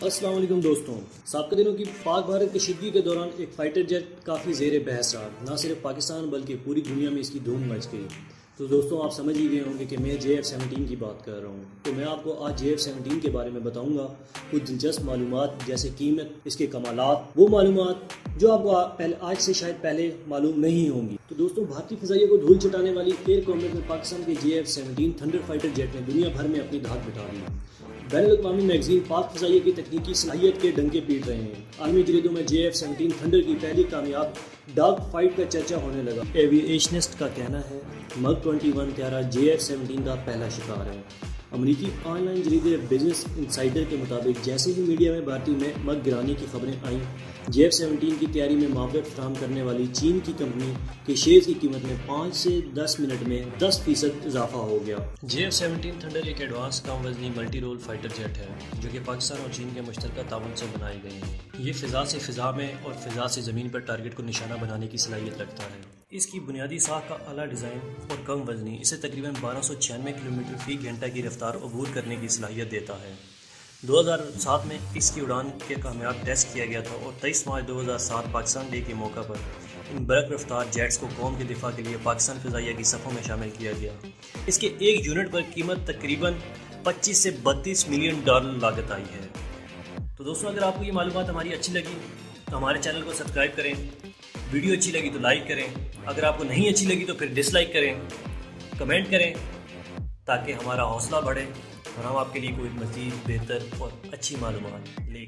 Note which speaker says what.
Speaker 1: अस्सलाम वालेकुम दोस्तों। साबिक़ दिनों की पाक भारत कशीदगी के दौरान एक फाइटर जेट काफ़ी ज़ेर बहस रहा। न सिर्फ पाकिस्तान बल्कि पूरी दुनिया में इसकी धूम मच गई। तो दोस्तों आप समझ ही गए होंगे कि मैं JF-17 की बात कर रहा हूँ। तो मैं आपको आज JF-17 के बारे में बताऊँगा कुछ दिलचस्प मालूमात, जैसे कीमत, इसके कमालात, वो मालूमात जो आपको आज से शायद पहले मालूम नहीं होंगी। तो दोस्तों, भारतीय फ़िज़ाइया को धूल चटाने वाली एयर कॉम्बैट में पाकिस्तान के JF-17 थंडर फाइटर जेट ने दुनिया भर में अपनी धाक बिठा दी। बैनुल-अक़वामी मैगज़ीन पाक फ़िज़ाइया की तकनीकी सलाहियत के डंके पीट रहे हैं। आलमी जरीदों में JF-17 थंडर की पहली कामयाब डॉग फाइट का चर्चा होने लगा। एविएशनिस्ट का कहना है MiG 21 त्यारा JF-17 का पहला शिकार है। अमरीकी ऑनलाइन जरीदे बिजनेस इनसाइडर के मुताबिक जैसे ही मीडिया में भारतीय MiG गिराने की खबरें आईं, JF-17 की तैयारी में मुआवज़त फराहम करने वाली चीन की कंपनी के शेयर्स की कीमत में 5 से 10 मिनट में 10% इजाफा हो गया। JF-17 थंडर एक एडवांस कम वजनी मल्टी रोल फाइटर जेट है जो कि पाकिस्तान और चीन के मुश्तरका ताउन से बनाए गए हैं। ये फ़िज़ा से फ़िज़ा में और फ़िज़ा से ज़मीन पर टारगेट को निशाना बनाने की सलाहियत रखता है। इसकी बुनियादी साख का आला डिज़ाइन और कम वजनी इसे तकरीबन 1296 किलोमीटर फ़ी घंटा की रफ्तार अबूर करने की सलाहियत देता है। 2007 में इसकी उड़ान के कामयाब टेस्ट किया गया था और 23 मार्च 2007 पाकिस्तान डे के मौका पर इन बरक रफ्तार जेट्स को कौम के दिफा के लिए पाकिस्तान फ़िज़ाइया की सफ़ों में शामिल किया गया। इसके एक यूनिट पर कीमत तकरीबन 25 से 32 मिलियन डॉलर लागत आई है। तो दोस्तों, अगर आपको ये मालूमात हमारी अच्छी लगी तो हमारे चैनल को सब्सक्राइब करें, वीडियो अच्छी लगी तो लाइक करें, अगर आपको नहीं अच्छी लगी तो फिर डिसलाइक करें, कमेंट करें ताकि हमारा हौसला बढ़े और हम आपके लिए कोई मज़ीद बेहतर और अच्छी मालूमात ले